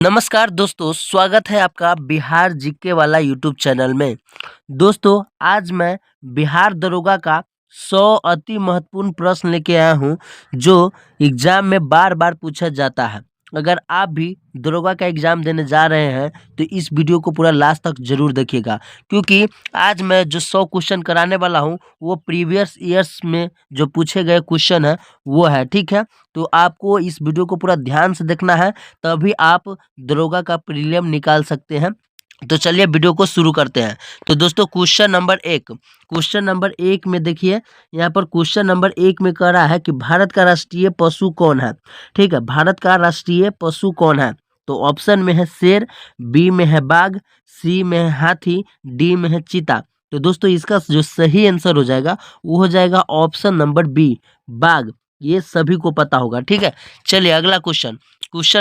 नमस्कार दोस्तों, स्वागत है आपका बिहार जीके वाला यूट्यूब चैनल में। दोस्तों, आज मैं बिहार दरोगा का 100 अति महत्वपूर्ण प्रश्न लेके आया हूँ जो एग्जाम में बार बार पूछा जाता है। अगर आप भी दरोगा का एग्जाम देने जा रहे हैं तो इस वीडियो को पूरा लास्ट तक जरूर देखिएगा, क्योंकि आज मैं जो 100 क्वेश्चन कराने वाला हूँ वो प्रीवियस ईयर्स में जो पूछे गए क्वेश्चन है वो है। ठीक है, तो आपको इस वीडियो को पूरा ध्यान से देखना है, तभी आप दरोगा का प्रीलियम निकाल सकते हैं। तो चलिए वीडियो को शुरू करते हैं। तो दोस्तों, क्वेश्चन नंबर 1 में देखिए, यहाँ पर क्वेश्चन नंबर 1 में कह रहा है कि भारत का राष्ट्रीय पशु कौन है। ठीक है, भारत का राष्ट्रीय पशु कौन है। तो ऑप्शन में है शेर, बी में है बाघ, सी में है हाथी, डी में है चीता। तो दोस्तों, इसका जो सही आंसर हो जाएगा वो हो जाएगा ऑप्शन नंबर बी, बाघ। ये सभी को पता होगा। ठीक है, चलिए अगला क्वेश्चन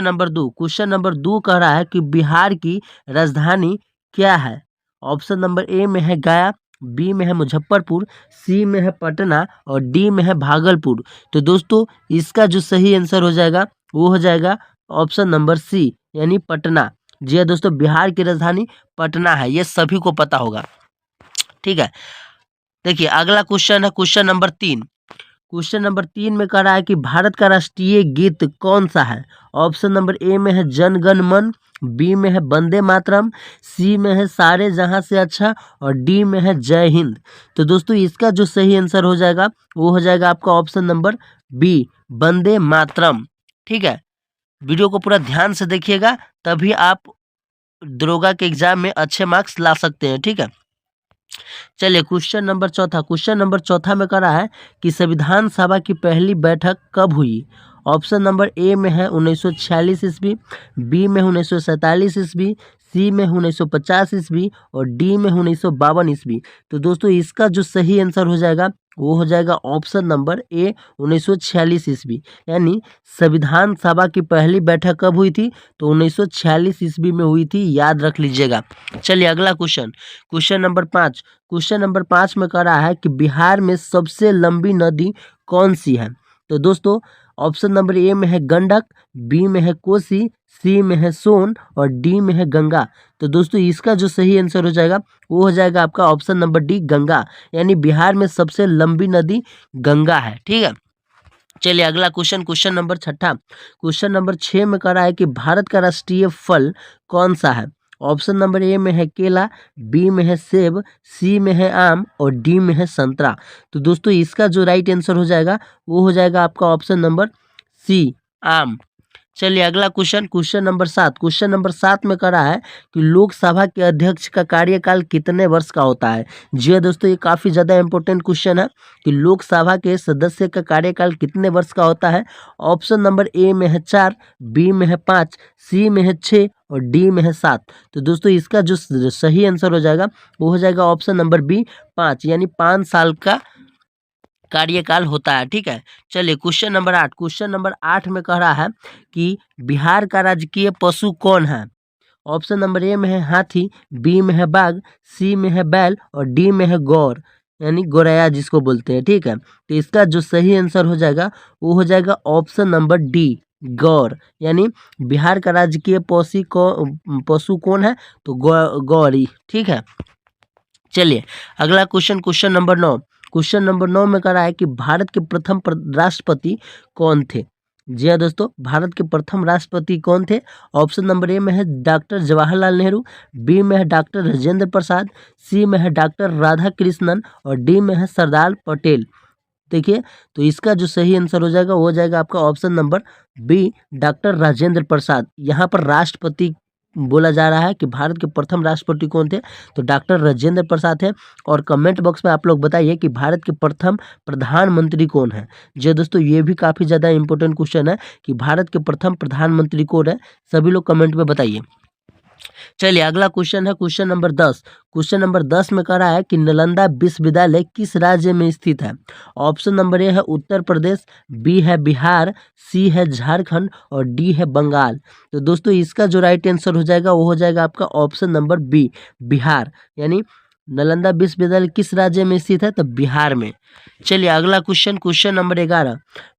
नंबर 2 कह रहा है कि बिहार की राजधानी क्या है। ऑप्शन नंबर ए में है गया, बी में है मुजफ्फरपुर, सी में है पटना और डी में है भागलपुर। तो दोस्तों, इसका जो सही आंसर हो जाएगा वो हो जाएगा ऑप्शन नंबर सी, यानी पटना। जी हाँ दोस्तों, बिहार की राजधानी पटना है, ये सभी को पता होगा। ठीक है, देखिए अगला क्वेश्चन है क्वेश्चन नंबर 3 में कह रहा है कि भारत का राष्ट्रीय गीत कौन सा है। ऑप्शन नंबर ए में है जन गण मन, बी में है वंदे मातरम, सी में है सारे जहां से अच्छा और डी में है जय हिंद। तो दोस्तों, इसका जो सही आंसर हो जाएगा वो हो जाएगा आपका option number B, Vande Mataram. ठीक है, वीडियो को पूरा ध्यान से देखिएगा, तभी आप दरोगा के एग्जाम में अच्छे मार्क्स ला सकते हैं। ठीक है, चलिए क्वेश्चन नंबर चौथा में कह रहा है कि संविधान सभा की पहली बैठक कब हुई। ऑप्शन नंबर ए में है 1946 ईस्वी, बी में 1947 ईस्वी, सी में 1950 ईस्वी और डी में 1952 ईस्वी। तो दोस्तों, इसका जो सही आंसर हो जाएगा वो हो जाएगा ऑप्शन नंबर ए, 1946 ईस्वी। यानी संविधान सभा की पहली बैठक कब हुई थी, तो 1946 ईस्वी में हुई थी, याद रख लीजिएगा। चलिए अगला क्वेश्चन नंबर 5 में कह रहा है कि बिहार में सबसे लंबी नदी कौन सी है। तो दोस्तों, ऑप्शन नंबर ए में है गंडक, बी में है कोसी, सी में है सोन और डी में है गंगा। तो दोस्तों, इसका जो सही आंसर हो जाएगा वो हो जाएगा आपका ऑप्शन नंबर डी, गंगा। यानी बिहार में सबसे लंबी नदी गंगा है। ठीक है, चलिए अगला क्वेश्चन नंबर 6 में कह रहा है कि भारत का राष्ट्रीय फल कौन सा है। ऑप्शन नंबर ए में है केला, बी में है सेब, सी में है आम और डी में है संतरा। तो दोस्तों, इसका जो राइट आंसर हो जाएगा वो हो जाएगा आपका ऑप्शन नंबर सी, आम। चलिए अगला क्वेश्चन नंबर 7 में कह रहा है कि लोकसभा के अध्यक्ष का कार्यकाल कितने वर्ष का होता है। जी हाँ दोस्तों, ये काफ़ी ज़्यादा इंपॉर्टेंट क्वेश्चन है कि लोकसभा के सदस्य का कार्यकाल कितने वर्ष का होता है। ऑप्शन नंबर ए में है 4, बी में है 5, सी में है 6 और डी में है 7। तो दोस्तों, इसका जो सही आंसर हो जाएगा वो हो जाएगा ऑप्शन नंबर बी, 5, यानी 5 साल का कार्यकाल होता है। ठीक है, चलिए क्वेश्चन नंबर 8 में कह रहा है कि बिहार का राजकीय पशु कौन है। ऑप्शन नंबर ए में है हाथी, बी में है बाघ, सी में है बैल और डी में है गौर, यानी गौरैया जिसको बोलते हैं। ठीक है, तो इसका जो सही आंसर हो जाएगा वो हो जाएगा ऑप्शन नंबर डी, गौर। यानी बिहार का राजकीय पशु कौन है, तो गौरी। ठीक है, चलिए अगला क्वेश्चन नंबर 9 में कह रहा है कि भारत के प्रथम राष्ट्रपति कौन थे। जी हाँ दोस्तों, भारत के प्रथम राष्ट्रपति कौन थे। ऑप्शन नंबर ए में है डॉक्टर जवाहरलाल नेहरू, बी में है डॉक्टर राजेंद्र प्रसाद, सी में है डॉक्टर राधा कृष्णन और डी में है सरदार पटेल। देखिए, तो इसका जो सही आंसर हो जाएगा वो हो जाएगा आपका option number B, doctor Rajendra Prasad. यहाँ पर राष्ट्रपति बोला जा रहा है कि भारत के प्रथम राष्ट्रपति कौन थे, तो डॉक्टर राजेंद्र प्रसाद है। और कमेंट बॉक्स में आप लोग बताइए कि भारत के प्रथम प्रधानमंत्री कौन है। जी दोस्तों, ये भी काफ़ी ज़्यादा इंपॉर्टेंट क्वेश्चन है कि भारत के प्रथम प्रधानमंत्री कौन है, सभी लोग कमेंट में बताइए। चलिए अगला क्वेश्चन है क्वेश्चन नंबर 10 में कह रहा है कि नालंदा विश्वविद्यालय किस राज्य में स्थित है। ऑप्शन नंबर ए है उत्तर प्रदेश, बी है बिहार, सी है झारखंड और डी है बंगाल। तो दोस्तों, इसका जो राइट आंसर हो जाएगा वो हो जाएगा आपका ऑप्शन नंबर बी, बिहार। यानी नालंदा विश्वविद्यालय किस राज्य में स्थित है, तो बिहार में। चलिए अगला क्वेश्चन नंबर 11,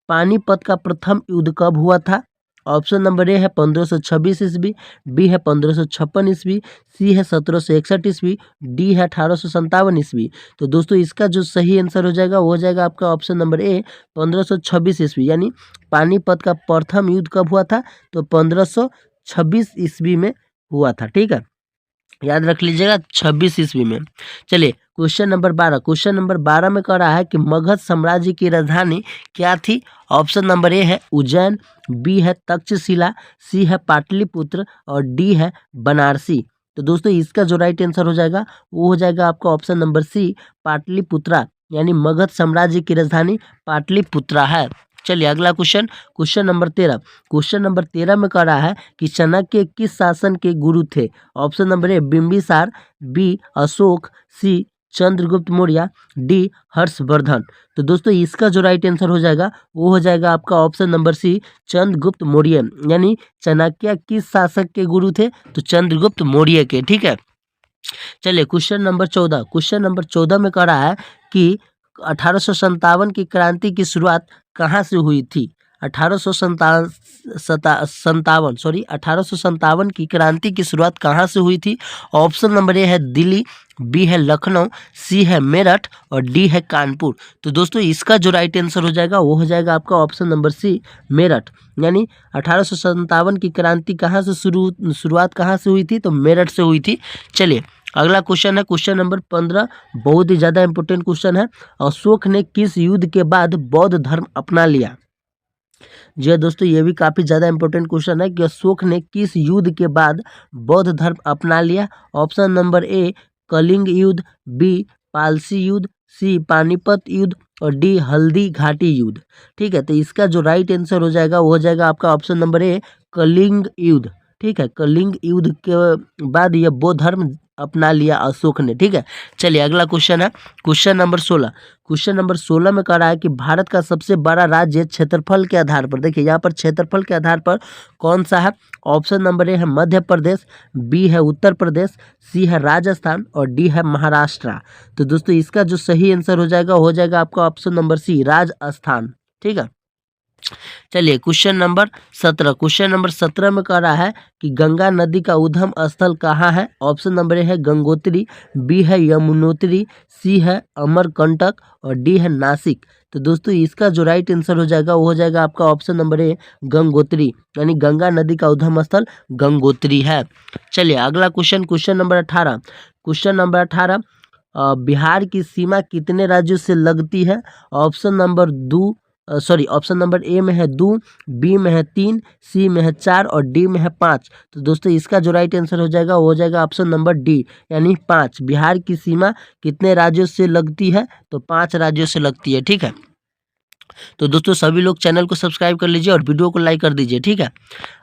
पानीपत का प्रथम युद्ध कब हुआ था। ऑप्शन नंबर ए है 1526 ईस्वी, बी है 1556 ईस्वी, सी है 1761 ईस्वी, डी है 1857 ईस्वी। तो दोस्तों इसका जो सही आंसर हो जाएगा वो हो जाएगा आपका ऑप्शन नंबर ए 1526 ईस्वी, यानी पानीपत का प्रथम युद्ध कब हुआ था? तो 1526 ईस्वी में हुआ था। ठीक है, याद रख लीजिएगा 26 ईस्वी में। चलिए क्वेश्चन नंबर 12, क्वेश्चन नंबर 12 में कह रहा है कि मगध साम्राज्य की राजधानी क्या थी? ऑप्शन नंबर ए है उज्जैन, बी है तक्षशिला, सी है पाटलिपुत्र और डी है बनारसी। तो दोस्तों इसका जो राइट आंसर हो जाएगा वो हो जाएगा आपका ऑप्शन नंबर सी पाटलिपुत्रा, यानी मगध साम्राज्य की राजधानी पाटलिपुत्रा है। चलिए अगला question, question number 13, question number 13 में कह रहा है कि चाणक्य किस शासन के गुरु थे? Option number A Bimbisara, B Ashoka, C Chandragupta Maurya, D Harshavardhana. तो दोस्तों इसका जो राइट आंसर हो जाएगा वो हो जाएगा आपका option number C Chandragupta Maurya, यानी चाणक्य किस शासक के गुरु थे? तो चंद्रगुप्त मौर्य के। ठीक है, चलिए क्वेश्चन नंबर 14, क्वेश्चन नंबर 14 में कह रहा है कि 1857 की क्रांति की शुरुआत कहाँ से हुई थी? 1857 की क्रांति की शुरुआत कहाँ से हुई थी? ऑप्शन नंबर ए है दिल्ली, बी है लखनऊ, सी है मेरठ और डी है कानपुर। तो दोस्तों इसका जो राइट आंसर हो जाएगा वो हो जाएगा आपका ऑप्शन नंबर सी मेरठ, यानी 1857 की क्रांति कहाँ से शुरुआत कहाँ से हुई थी? तो मेरठ से हुई थी। चलिए अगला क्वेश्चन है क्वेश्चन नंबर 15, बहुत ही ज़्यादा इंपॉर्टेंट क्वेश्चन है। अशोक ने किस युद्ध के बाद बौद्ध धर्म अपना लिया? जी हाँ दोस्तों, ये भी काफ़ी ज़्यादा इंपॉर्टेंट क्वेश्चन है कि अशोक ने किस युद्ध के बाद बौद्ध धर्म अपना लिया? ऑप्शन नंबर ए कलिंग युद्ध, बी पालसी युद्ध, सी पानीपत युद्ध और डी हल्दी घाटी युद्ध। ठीक है, तो इसका जो राइट आंसर हो जाएगा वो हो जाएगा आपका ऑप्शन नंबर ए कलिंग युद्ध। ठीक है, कलिंग युद्ध के बाद यह बौद्ध धर्म अपना लिया अशोक ने। ठीक है, चलिए अगला क्वेश्चन है क्वेश्चन नंबर 16, क्वेश्चन नंबर 16 में कह रहा है कि भारत का सबसे बड़ा राज्य क्षेत्रफल के आधार पर, देखिए यहाँ पर क्षेत्रफल के आधार पर कौन सा है? ऑप्शन नंबर ए है मध्य प्रदेश, बी है उत्तर प्रदेश, सी है राजस्थान और डी है महाराष्ट्र। तो दोस्तों इसका जो सही आंसर हो जाएगा हो जाएगा आपका ऑप्शन नंबर सी राजस्थान। ठीक है, चलिए क्वेश्चन नंबर 17, क्वेश्चन नंबर 17 में कह रहा है कि गंगा नदी का उद्गम स्थल कहाँ है? ऑप्शन नंबर ए है गंगोत्री, बी है यमुनोत्री, सी है अमरकंटक और डी है नासिक। तो दोस्तों इसका जो राइट आंसर हो जाएगा वो हो जाएगा आपका ऑप्शन नंबर ए गंगोत्री, यानी गंगा नदी का उद्गम स्थल गंगोत्री है। चलिए अगला question, question number 18, question number 18, Bihar की सीमा कितने राज्यों से लगती है? ऑप्शन नंबर ऑप्शन नंबर ए में है 2, बी में है 3, सी में है 4 और डी में है 5। तो दोस्तों इसका जो राइट आंसर हो जाएगा वो हो जाएगा ऑप्शन नंबर डी, यानी 5। बिहार की सीमा कितने राज्यों से लगती है? तो 5 राज्यों से लगती है। ठीक है, तो दोस्तों सभी लोग चैनल को सब्सक्राइब कर लीजिए और वीडियो को लाइक कर दीजिए। ठीक है,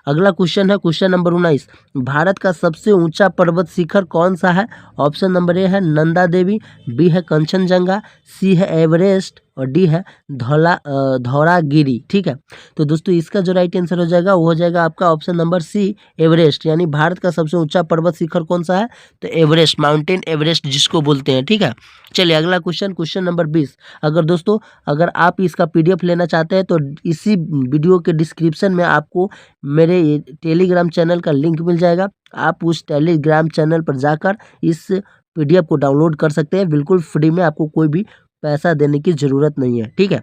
अगला क्वेश्चन है क्वेश्चन नंबर 19, भारत का सबसे ऊंचा पर्वत शिखर कौन सा है? ऑप्शन नंबर ए है नंदा देवी, बी है कंचनजंगा, सी है एवरेस्ट और डी है धौलागिरी। ठीक है, तो दोस्तों इसका जो राइट आंसर हो जाएगा वो हो जाएगा आपका ऑप्शन नंबर सी एवरेस्ट, यानी भारत का सबसे ऊंचा पर्वत शिखर कौन सा है? तो एवरेस्ट, माउंटेन एवरेस्ट जिसको बोलते हैं। ठीक है, चलिए अगला क्वेश्चन, क्वेश्चन नंबर 20, अगर आप इसका PDF लेना चाहते हैं तो इसी वीडियो के डिस्क्रिप्शन में आपको मेरे टेलीग्राम चैनल का लिंक मिल जाएगा। आप उस टेलीग्राम चैनल पर जाकर इस PDF को डाउनलोड कर सकते हैं, बिल्कुल फ्री में, आपको कोई भी पैसा देने की ज़रूरत नहीं है। ठीक है,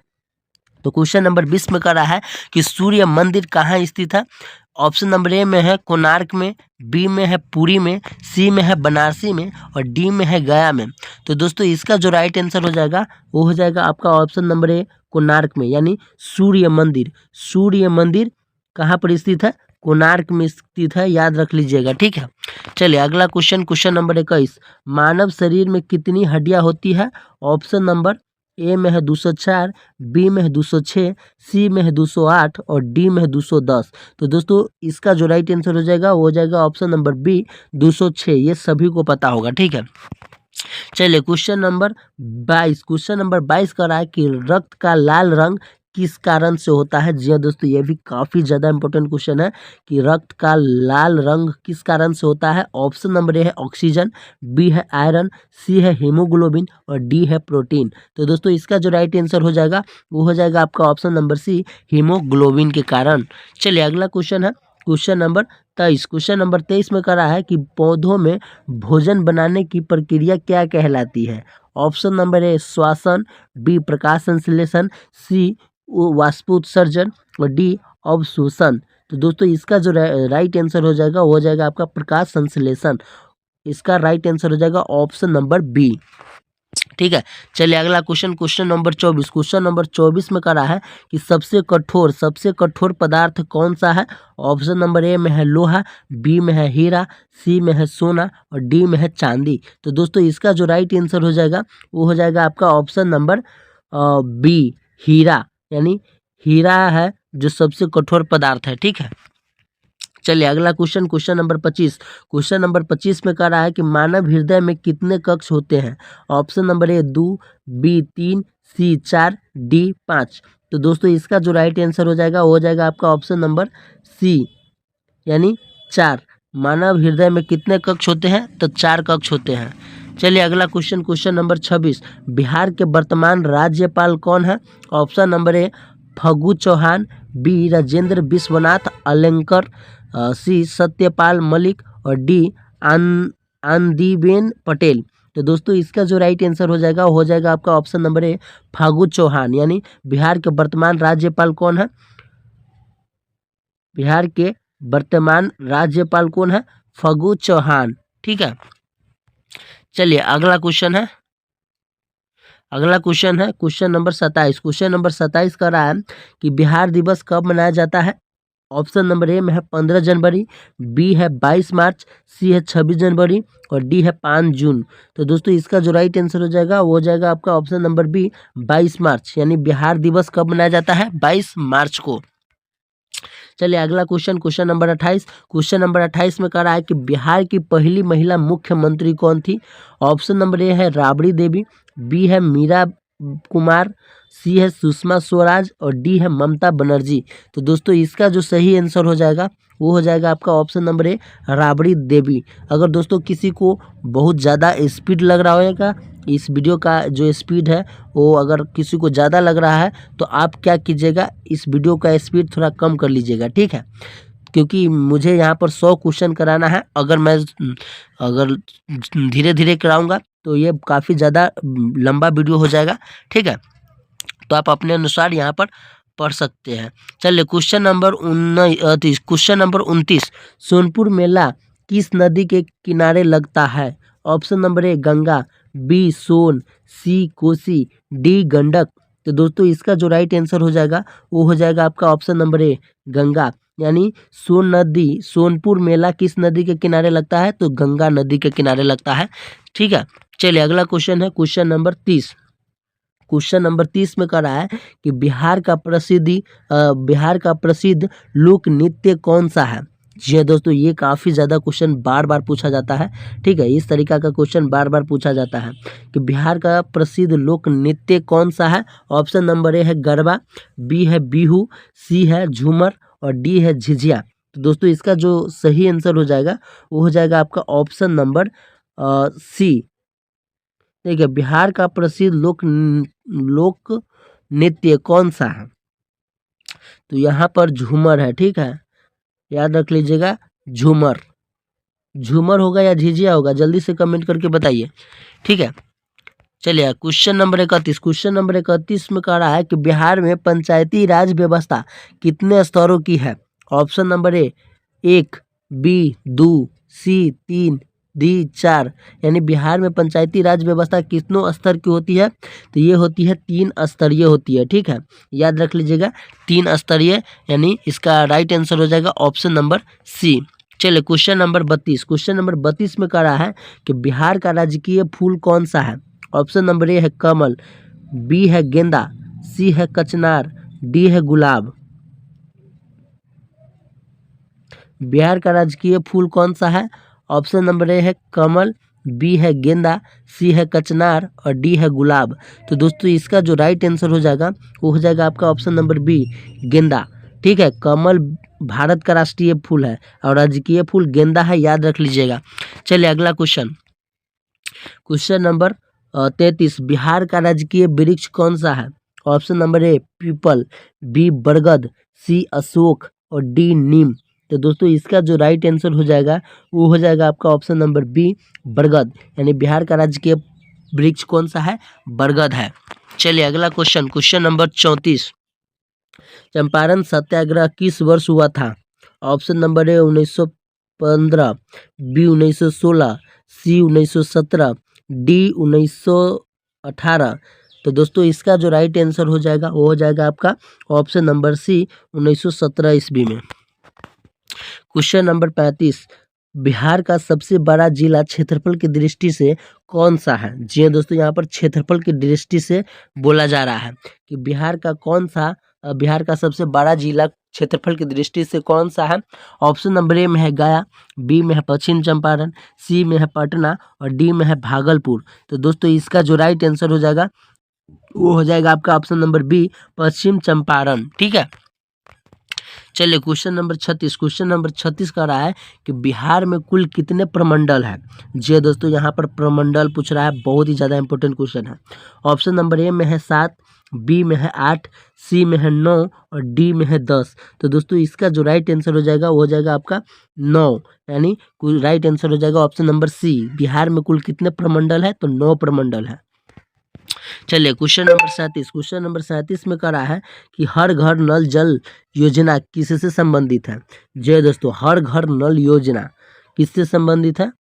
तो क्वेश्चन नंबर 20 में कह रहा है कि सूर्य मंदिर कहाँ स्थित है? ऑप्शन नंबर ए में है कोणार्क में, बी में है पुरी में, सी में है बनारसी में और डी में है गया में। तो दोस्तों इसका जो राइट आंसर हो जाएगा वो हो जाएगा आपका ऑप्शन नंबर ए कोणार्क में, यानी सूर्य मंदिर। सूर्य मंदिर कहाँ पर स्थित है? कोणार्क में स्थित है, याद रख लीजिएगा। ठीक है, चलिए अगला क्वेश्चन, क्वेश्चन नंबर 21, मानव शरीर में कितनी हड्डियां होती है? ऑप्शन नंबर ए में है 204, बी में है 206, सी में है 208 और डी में है 210। तो दोस्तों इसका जो राइट आंसर हो जाएगा वो हो जाएगा ऑप्शन नंबर बी 206, ये सभी को पता होगा। ठीक है, चलिए क्वेश्चन नंबर 22, क्वेश्चन नंबर 22 कर रहा है कि रक्त का लाल रंग किस कारण से होता है? जी हाँ दोस्तों, ये भी काफ़ी ज़्यादा इंपॉर्टेंट क्वेश्चन है कि रक्त का लाल रंग किस कारण से होता है। ऑप्शन नंबर ए है ऑक्सीजन, बी है आयरन, सी है हीमोग्लोबिन और डी है प्रोटीन। तो दोस्तों इसका जो राइट आंसर हो जाएगा वो हो जाएगा आपका ऑप्शन नंबर सी, हीमोग्लोबिन के कारण। चलिए अगला क्वेश्चन है क्वेश्चन नंबर 23। क्वेश्चन नंबर 23 में कह रहा है कि पौधों में भोजन बनाने की प्रक्रिया क्या कहलाती है। ऑप्शन नंबर ए श्वसन, बी प्रकाश संश्लेषण, सी वाष्पोत्सर्जन और डी अवशोषण। तो दोस्तों इसका जो राइट आंसर हो जाएगा वो हो जाएगा आपका प्रकाश संश्लेषण। इसका राइट आंसर हो जाएगा ऑप्शन नंबर बी। ठीक है, चलिए अगला question question number 24। Question number 24 में कह रहा है कि सबसे कठोर पदार्थ कौन सा है। ऑप्शन नंबर ए में है लोहा, बी में है हीरा, सी में है सोना और डी में है चांदी। तो दोस्तों इसका जो राइट आंसर हो जाएगा वो हो जाएगा आपका ऑप्शन नंबर बी, हीरा। यानी हीरा है जो सबसे कठोर पदार्थ है। ठीक है, चलिए अगला question question number 25। Question number 25 में कह रहा है कि मानव हृदय में कितने कक्ष होते हैं। Option number A 2, B 3, C 4, D 5। तो दोस्तों इसका जो राइट आंसर हो जाएगा वो हो जाएगा आपका ऑप्शन नंबर सी, यानी 4। मानव हृदय में कितने कक्ष होते हैं, तो 4 कक्ष होते हैं। चलिए अगला क्वेश्चन क्वेश्चन नंबर 26। बिहार के वर्तमान राज्यपाल कौन है। Option number A Phagu Chauhan, B Rajendra Vishwanath Arlekar, C Satyapal Malik और डी आनंदीबेन पटेल। तो दोस्तों इसका जो राइट आंसर हो जाएगा वो हो जाएगा आपका option number A Phagu Chauhan. यानी बिहार के वर्तमान राज्यपाल कौन है, बिहार के वर्तमान राज्यपाल कौन है, फागू चौहान। ठीक है, चलिए अगला क्वेश्चन है क्वेश्चन नंबर 27। क्वेश्चन नंबर 27 का रहा है कि बिहार दिवस कब मनाया जाता है। ऑप्शन नंबर ए में है 15 जनवरी, बी है 22 मार्च, सी है 26 जनवरी और डी है 5 जून। तो दोस्तों इसका जो राइट आंसर हो जाएगा वो हो जाएगा आपका ऑप्शन नंबर बी, 22 मार्च। यानी बिहार दिवस कब मनाया जाता है, 22 मार्च को। चलिए अगला question question number 28। Question number 28 में कह रहा है कि बिहार की पहली महिला मुख्यमंत्री कौन थी। ऑप्शन नंबर ए है राबड़ी देवी, बी है मीरा कुमार, सी है सुषमा स्वराज और डी है ममता बनर्जी। तो दोस्तों इसका जो सही आंसर हो जाएगा वो हो जाएगा आपका ऑप्शन नंबर ए राबड़ी देवी। अगर दोस्तों किसी को बहुत ज़्यादा स्पीड लग रहा होगा, इस वीडियो का जो स्पीड है वो अगर किसी को ज़्यादा लग रहा है तो आप क्या कीजिएगा, इस वीडियो का स्पीड थोड़ा कम कर लीजिएगा। ठीक है, क्योंकि मुझे यहाँ पर 100 क्वेश्चन कराना है। अगर धीरे धीरे कराऊंगा तो ये काफ़ी ज़्यादा लंबा वीडियो हो जाएगा। ठीक है, तो आप अपने अनुसार यहाँ पर पढ़ सकते हैं। चलिए क्वेश्चन नंबर 29। सोनपुर मेला किस नदी के किनारे लगता है। Option number A Ganga, B Son, C Kosi, D Gandak. तो दोस्तों इसका जो राइट आंसर हो जाएगा वो हो जाएगा आपका ऑप्शन नंबर ए गंगा। यानी सोनपुर मेला किस नदी के किनारे लगता है, तो गंगा नदी के किनारे लगता है। ठीक है, चलिए अगला क्वेश्चन है क्वेश्चन नंबर 30। क्वेश्चन नंबर 30 में कह रहा है कि बिहार का प्रसिद्ध लोक नृत्य कौन सा है। जी दोस्तों ये काफ़ी ज़्यादा क्वेश्चन बार बार पूछा जाता है। ठीक है, इस तरीका का क्वेश्चन बार बार पूछा जाता है कि बिहार का प्रसिद्ध लोक नृत्य कौन सा है। ऑप्शन नंबर ए है गरबा, बी है बिहू, सी है झूमर और डी है झिझिया। तो दोस्तों इसका जो सही आंसर हो जाएगा वो हो जाएगा आपका ऑप्शन नंबर सी। ठीक है, बिहार का प्रसिद्ध लोक नृत्य कौन सा है, तो यहाँ पर झूमर है। ठीक है, याद रख लीजिएगा, झूमर होगा या झिझिया होगा, जल्दी से कमेंट करके बताइए। ठीक है, चलिए क्वेश्चन नंबर 31। क्वेश्चन नंबर 31 में कह रहा है कि बिहार में पंचायती राज व्यवस्था कितने स्तरों की है। Option number A 1, B 2, C 3, D 4। यानी बिहार में पंचायती राज व्यवस्था कितनों स्तर की होती है, तो ये होती है 3 स्तरीय होती है। ठीक है, याद रख लीजिएगा 3 स्तरीय, यानी इसका राइट आंसर हो जाएगा ऑप्शन नंबर सी। चलिए क्वेश्चन नंबर 32। क्वेश्चन नंबर 32 में कह रहा है कि बिहार का राजकीय फूल कौन सा है। ऑप्शन नंबर ए है कमल, बी है गेंदा, सी है कचनार, डी है गुलाब। बिहार का राजकीय फूल कौन सा है। ऑप्शन नंबर ए है कमल, बी है गेंदा, सी है कचनार और डी है गुलाब। तो दोस्तों इसका जो राइट आंसर हो जाएगा वो हो जाएगा आपका ऑप्शन नंबर बी गेंदा। ठीक है, कमल भारत का राष्ट्रीय फूल है और राजकीय फूल गेंदा है, याद रख लीजिएगा। चलिए अगला क्वेश्चन, क्वेश्चन नंबर 33, बिहार का राजकीय वृक्ष कौन सा है? ऑप्शन नंबर ए पीपल, बी बरगद, सी अशोक और डी नीम। तो दोस्तों इसका जो राइट आंसर हो जाएगा वो हो जाएगा आपका ऑप्शन नंबर बी बरगद, यानी बिहार का राजकीय वृक्ष कौन सा है? बरगद है। चलिए अगला question, question number 34, Champaran Satyagraha किस वर्ष हुआ था? Option number A 1915, B 1916, C 1917, D 1918। तो दोस्तों इसका जो राइट आंसर हो जाएगा वो हो जाएगा आपका ऑप्शन नंबर सी 1917 ईस्वी में। क्वेश्चन नंबर 35, बिहार का सबसे बड़ा जिला क्षेत्रफल की दृष्टि से कौन सा है? जी हाँ दोस्तों, यहाँ पर क्षेत्रफल की दृष्टि से बोला जा रहा है कि बिहार का कौन सा बिहार का सबसे बड़ा जिला क्षेत्रफल की दृष्टि से कौन सा है? ऑप्शन नंबर ए में है गया, बी में है पश्चिम चंपारण, सी में है पटना और डी में है भागलपुर। तो दोस्तों इसका जो राइट आंसर हो जाएगा वो हो जाएगा आपका ऑप्शन नंबर बी पश्चिम चंपारण। ठीक है, चलिए क्वेश्चन नंबर 36, क्वेश्चन नंबर 36 का रहा है कि बिहार में कुल कितने प्रमंडल है? जी दोस्तों, यहाँ पर प्रमंडल पूछ रहा है, बहुत ही ज़्यादा इंपॉर्टेंट क्वेश्चन है। ऑप्शन नंबर ए में है 7, बी में है 8, सी में है 9 और डी में है 10। तो दोस्तों इसका जो राइट आंसर हो जाएगा वो हो जाएगा आपका 9, यानी राइट आंसर हो जाएगा ऑप्शन नंबर सी। बिहार में कुल कितने प्रमंडल है? तो 9 प्रमंडल है। चलिए क्वेश्चन नंबर 37, क्वेश्चन नंबर 37 में कह रहा है कि हर घर नल जल योजना किससे संबंधित है? जय दोस्तों, हर घर नल योजना किससे संबंधित है?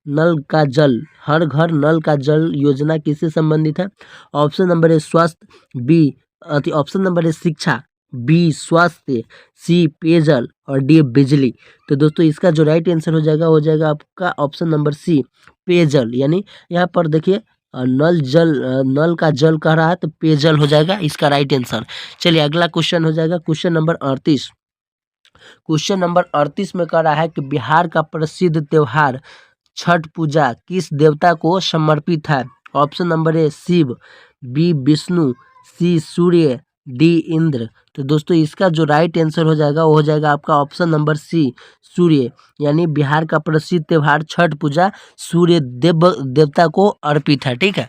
नल का जल, हर घर नल का जल योजना किससे संबंधित है? ऑप्शन नंबर ए स्वास्थ्य, बी ऑप्शन नंबर ए शिक्षा, बी स्वास्थ्य, सी पेयजल और डी बिजली। तो दोस्तों इसका जो राइट आंसर हो जाएगा आपका ऑप्शन नंबर सी पेयजल, यानी यहाँ पर देखिए नल का जल कह रहा है तो पेयजल हो जाएगा इसका राइट आंसर। चलिए अगला क्वेश्चन हो जाएगा क्वेश्चन नंबर 38, क्वेश्चन नंबर 38 में कह रहा है कि बिहार का प्रसिद्ध त्योहार छठ पूजा किस देवता को समर्पित है? Option number A Shiva, B Vishnu, C Surya, D Indra. तो दोस्तों इसका जो राइट आंसर हो जाएगा वो हो जाएगा आपका ऑप्शन नंबर सी सूर्य, यानी बिहार का प्रसिद्ध त्योहार छठ पूजा सूर्य देवता को अर्पित है। ठीक है,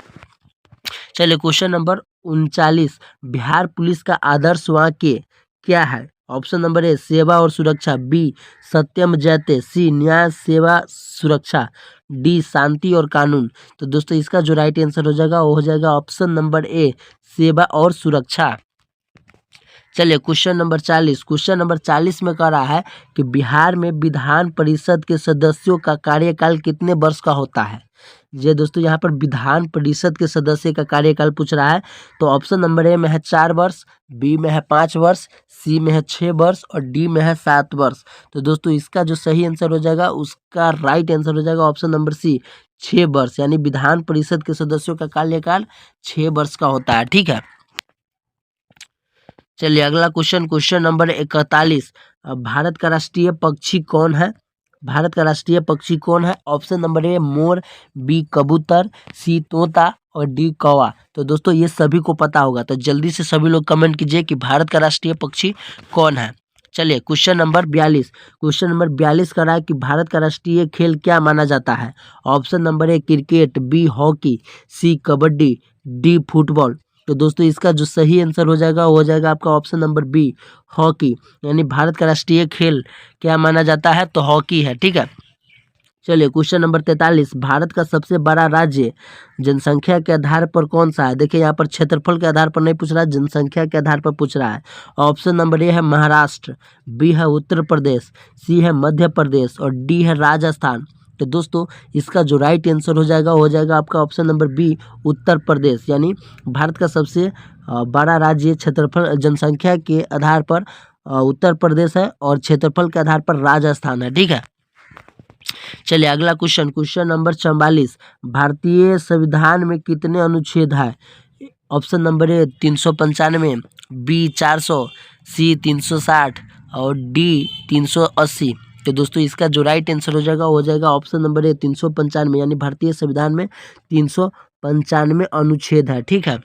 चलिए क्वेश्चन नंबर 39, बिहार पुलिस का आदर्श वाक्य क्या है? ऑप्शन नंबर ए सेवा और सुरक्षा, बी सत्यम जयते, सी न्याय सेवा सुरक्षा, डी शांति और कानून। तो दोस्तों इसका जो राइट आंसर हो जाएगा वो हो जाएगा ऑप्शन नंबर ए सेवा और सुरक्षा। चलिए क्वेश्चन नंबर 40, क्वेश्चन नंबर 40 में कह रहा है कि बिहार में विधान परिषद के सदस्यों का कार्यकाल कितने वर्ष का होता है? ये दोस्तों यहाँ पर विधान परिषद के सदस्य का कार्यकाल पूछ रहा है। तो ऑप्शन नंबर ए में है 4 वर्ष, बी में है 5 वर्ष, सी में है 6 वर्ष और डी में है 7 वर्ष। तो दोस्तों इसका जो सही आंसर हो जाएगा उसका राइट आंसर हो जाएगा ऑप्शन नंबर सी 6 वर्ष, यानी विधान परिषद के सदस्यों का कार्यकाल 6 वर्ष का होता है। ठीक है, चलिए अगला क्वेश्चन, क्वेश्चन नंबर 41, भारत का राष्ट्रीय पक्षी कौन है? भारत का राष्ट्रीय पक्षी कौन है? ऑप्शन नंबर ए मोर, बी कबूतर, सी तोता और डी कौवा। तो दोस्तों ये सभी को पता होगा, तो जल्दी से सभी लोग कमेंट कीजिए कि भारत का राष्ट्रीय पक्षी कौन है। चलिए क्वेश्चन नंबर 42, क्वेश्चन नंबर 42 का रहा है कि भारत का राष्ट्रीय खेल क्या माना जाता है? Option number A cricket, B hockey, C kabaddi, D football. तो दोस्तों इसका जो सही आंसर हो जाएगा वो हो जाएगा आपका ऑप्शन नंबर बी हॉकी, यानी भारत का राष्ट्रीय खेल क्या माना जाता है? तो हॉकी है। ठीक है, चलिए क्वेश्चन नंबर 43, भारत का सबसे बड़ा राज्य जनसंख्या के आधार पर कौन सा है? देखिए यहाँ पर क्षेत्रफल के आधार पर नहीं पूछ रहा है, जनसंख्या के आधार पर पूछ रहा है। ऑप्शन नंबर ए है महाराष्ट्र, बी है उत्तर प्रदेश, सी है मध्य प्रदेश और डी है राजस्थान। तो दोस्तों इसका जो राइट आंसर हो जाएगा वो हो जाएगा आपका option number B Uttar Pradesh, यानी भारत का सबसे बड़ा राज्य क्षेत्रफल जनसंख्या के आधार पर उत्तर प्रदेश है और क्षेत्रफल के आधार पर राजस्थान है। ठीक है, चलिए अगला क्वेश्चन, क्वेश्चन नंबर 44, भारतीय संविधान में कितने अनुच्छेद है? ऑप्शन नंबर ए 395, बी 400, सी 360 और डी 380। तो दोस्तों इसका जो राइट आंसर हो जाएगा वो हो जाएगा ऑप्शन नंबर ए 395, यानी भारतीय संविधान में 395 अनुच्छेद है। ठीक है,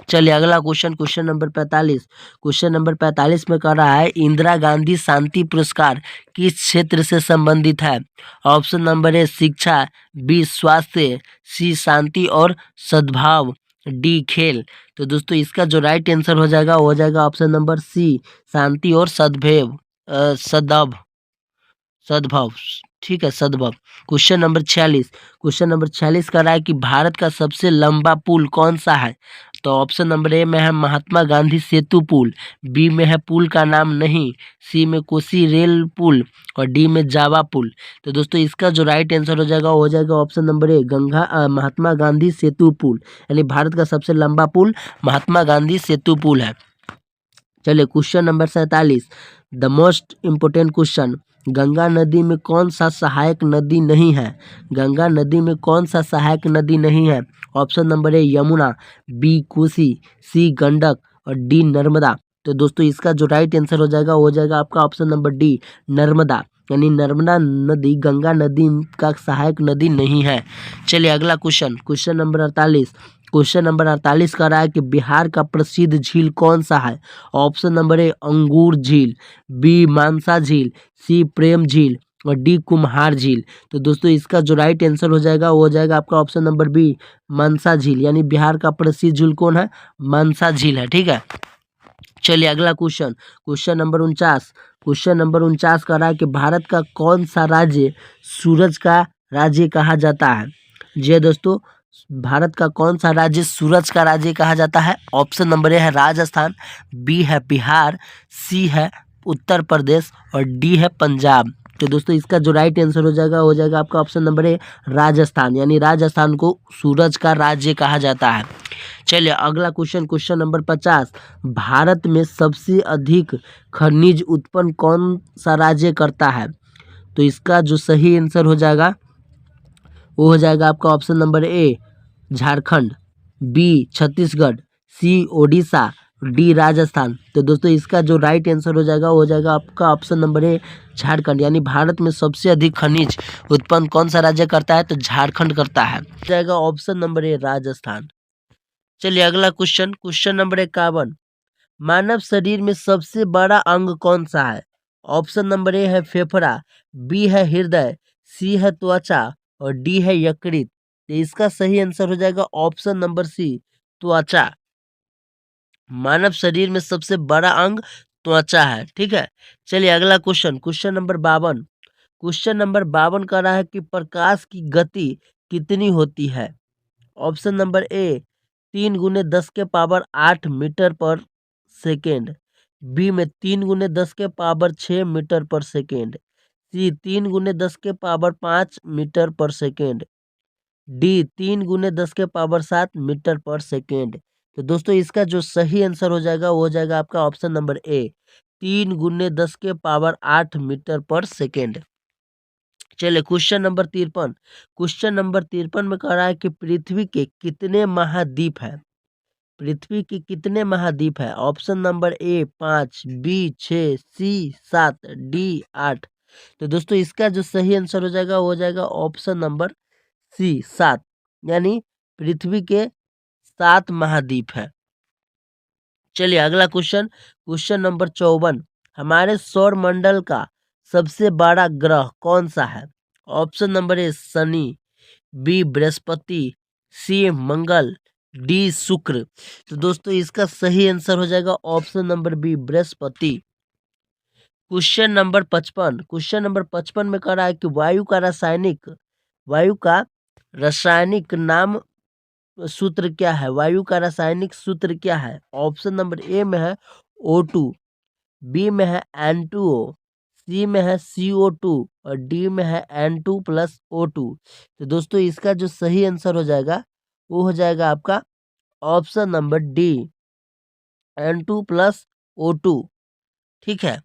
चलिए अगला question, question number 45। Question number 45 में कह रहा है इंदिरा गांधी शांति पुरस्कार किस क्षेत्र से संबंधित है? ऑप्शन नंबर ए शिक्षा, बी स्वास्थ्य, सी शांति और सद्भाव, डी खेल। तो दोस्तों इसका जो राइट आंसर हो जाएगा वो हो जाएगा ऑप्शन नंबर सी शांति और सद्भाव, सद्भाव। ठीक है, सद्भाव। क्वेश्चन नंबर 46, क्वेश्चन नंबर 46 कह रहा है कि भारत का सबसे लंबा पुल कौन सा है? तो ऑप्शन नंबर ए में है महात्मा गांधी सेतु पुल, बी में है पुल का नाम नहीं, सी में कोसी रेल पुल और डी में जावा पुल। तो दोस्तों इसका जो राइट आंसर हो जाएगा वो हो जाएगा option number A Mahatma Gandhi Setu पुल, यानी भारत का सबसे लंबा पुल महात्मा गांधी सेतु पुल है। चलिए question number 47, the most important question, Ganga नदी में कौन सा सहायक नदी नहीं है? गंगा नदी में कौन सा सहायक नदी नहीं है? Option number A Yamuna, B Kosi, C Gandak और डी नर्मदा। तो दोस्तों इसका जो राइट आंसर हो जाएगा वो हो जाएगा आपका ऑप्शन नंबर डी नर्मदा, यानी नर्मदा नदी गंगा नदी का सहायक नदी नहीं है। चलिए अगला question, question number 48। Question number 48 कह रहा है कि बिहार का प्रसिद्ध झील कौन सा है? ऑप्शन नंबर ए अंगूर झील, बी मानसा झील, सी प्रेम झील और डी कुम्हार झील। तो दोस्तों इसका जो राइट आंसर हो जाएगा वो हो जाएगा आपका ऑप्शन नंबर बी मानसा झील, यानी बिहार का प्रसिद्ध झील कौन है? मानसा झील है। ठीक है, चलिए अगला question, question number 49। Question number 49 कह रहा है कि भारत का कौन सा राज्य सूरज का राज्य कहा जाता है? जी दोस्तों, भारत का कौन सा राज्य सूरज का राज्य कहा जाता है? ऑप्शन नंबर ए है राजस्थान, बी है बिहार, सी है उत्तर प्रदेश और डी है पंजाब। तो दोस्तों इसका जो राइट आंसर हो जाएगा आपका ऑप्शन नंबर ए राजस्थान, यानी राजस्थान को सूरज का राज्य कहा जाता है। चलिए अगला क्वेश्चन, क्वेश्चन नंबर 50, भारत में सबसे अधिक खनिज उत्पन्न कौन सा राज्य करता है? तो इसका जो सही आंसर हो जाएगा वो हो जाएगा आपका option number A Jharkhand, B Chhattisgarh, C Odisha, D Rajasthan. तो दोस्तों इसका जो राइट आंसर हो जाएगा वो हो जाएगा आपका ऑप्शन नंबर ए झारखंड, यानी भारत में सबसे अधिक खनिज उत्पन्न कौन सा राज्य करता है? तो झारखंड करता है। हो जाएगा ऑप्शन नंबर ए राजस्थान। चलिए अगला क्वेश्चन, क्वेश्चन नंबर 51, मानव शरीर में सबसे बड़ा अंग कौन सा है? ऑप्शन नंबर ए है फेफड़ा, बी है हृदय, सी है त्वचा और डी है यकृत। तो इसका सही आंसर हो जाएगा ऑप्शन नंबर सी त्वचा। मानव शरीर में सबसे बड़ा अंग त्वचा है। ठीक है, चलिए अगला question, question number 52। Question number 52 कह रहा है कि प्रकाश की गति कितनी होती है? ऑप्शन नंबर ए 3 × 10⁸ मीटर पर सेकेंड, बी में 3 × 10⁶ मीटर पर सेकेंड, सी 3 × 10⁵ मीटर पर सेकेंड, डी 3 × 10⁻7 मीटर पर सेकेंड। तो दोस्तों इसका जो सही आंसर हो जाएगा वो हो जाएगा आपका ऑप्शन नंबर ए 3 × 10⁸ मीटर पर सेकेंड। चलिए क्वेश्चन नंबर 53। क्वेश्चन नंबर 53 में कह रहा है कि पृथ्वी के कितने महाद्वीप है? पृथ्वी के कितने महाद्वीप है? Option number A 5, B 6, C 7, D 8। तो दोस्तों इसका जो सही आंसर हो जाएगा वो हो जाएगा ऑप्शन नंबर सी 7, यानी पृथ्वी के 7 महाद्वीप है। चलिए अगला क्वेश्चन, क्वेश्चन नंबर 54, हमारे सौर मंडल का सबसे बड़ा ग्रह कौन सा है? Option number A Shani, B Brihaspati, C Mangal, D Shukra. तो दोस्तों इसका सही आंसर हो जाएगा option number B Brihaspati. Question number 55, question number 55 में कह रहा है कि वायु का रासायनिक नाम सूत्र क्या है? वायु का रासायनिक सूत्र क्या है? ऑप्शन नंबर ए में है O2, बी में है N2O, सी में है CO2 और डी में है N2+O2। तो दोस्तों इसका जो सही आंसर हो जाएगा वो हो जाएगा आपका ऑप्शन नंबर डी N2+O2। ठीक है,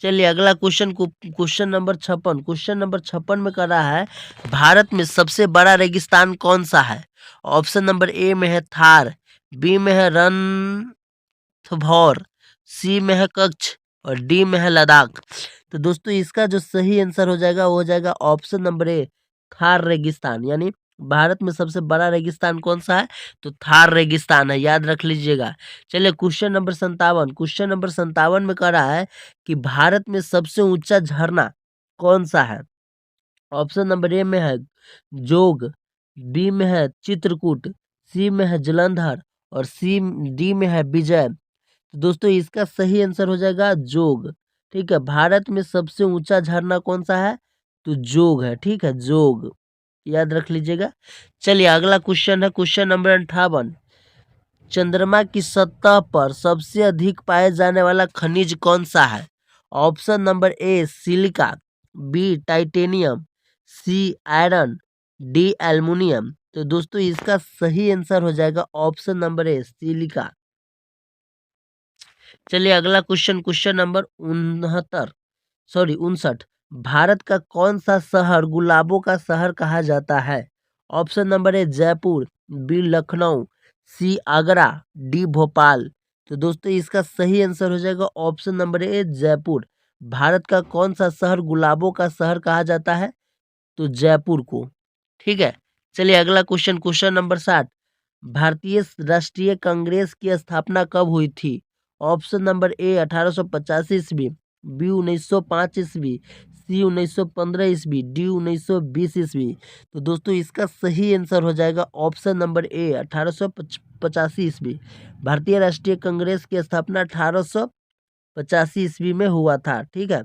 चलिए अगला question, question number 56। Question number 56 में कह रहा है भारत में सबसे बड़ा रेगिस्तान कौन सा है? ऑप्शन नंबर ए में है थार, बी में है रणथंभौर, सी में है कच्छ और डी में है लद्दाख। तो दोस्तों इसका जो सही आंसर हो जाएगा वो हो जाएगा ऑप्शन नंबर ए, थार रेगिस्तान। यानी भारत में सबसे बड़ा रेगिस्तान कौन सा है? तो थार रेगिस्तान है, याद रख लीजिएगा। चलिए क्वेश्चन नंबर 57, क्वेश्चन नंबर 57 में कह रहा है कि भारत में सबसे ऊंचा झरना कौन सा है? ऑप्शन नंबर ए में है जोग, बी में है चित्रकूट, सी में है जलंधर और डी में है विजय। तो दोस्तों इसका सही आंसर हो जाएगा जोग। ठीक है, भारत में सबसे ऊंचा झरना कौन सा है? तो जोग है। ठीक है, जोग, याद रख लीजिएगा। चलिए अगला क्वेश्चन है क्वेश्चन नंबर 58। चंद्रमा की सतह पर सबसे अधिक पाए जाने वाला खनिज कौन सा है? Option number A silica, B titanium, C iron, D aluminium. तो दोस्तों इसका सही आंसर हो जाएगा ऑप्शन नंबर ए सिलिका। चलिए अगला क्वेश्चन, क्वेश्चन नंबर 59 भारत का कौन सा शहर गुलाबों का शहर कहा जाता है? Option number A Jaipur, B Lucknow, C Agra, D Bhopal. तो दोस्तों इसका सही आंसर हो जाएगा option number A Jaipur. Bharat का कौन सा शहर गुलाबों का शहर कहा जाता है? तो जयपुर को। ठीक है, चलिए अगला क्वेश्चन, क्वेश्चन नंबर 60 भारतीय राष्ट्रीय कांग्रेस की स्थापना कब हुई थी? ऑप्शन नंबर ए 1885 ईस्वी, बी 1905 ईस्वी, सी 1915 ईस्वी, डी 1920 ईस्वी। तो दोस्तों इसका सही आंसर हो जाएगा ऑप्शन नंबर ए 1885 ईस्वी। भारतीय राष्ट्रीय कांग्रेस की स्थापना 1885 ईस्वी में हुआ था। ठीक है,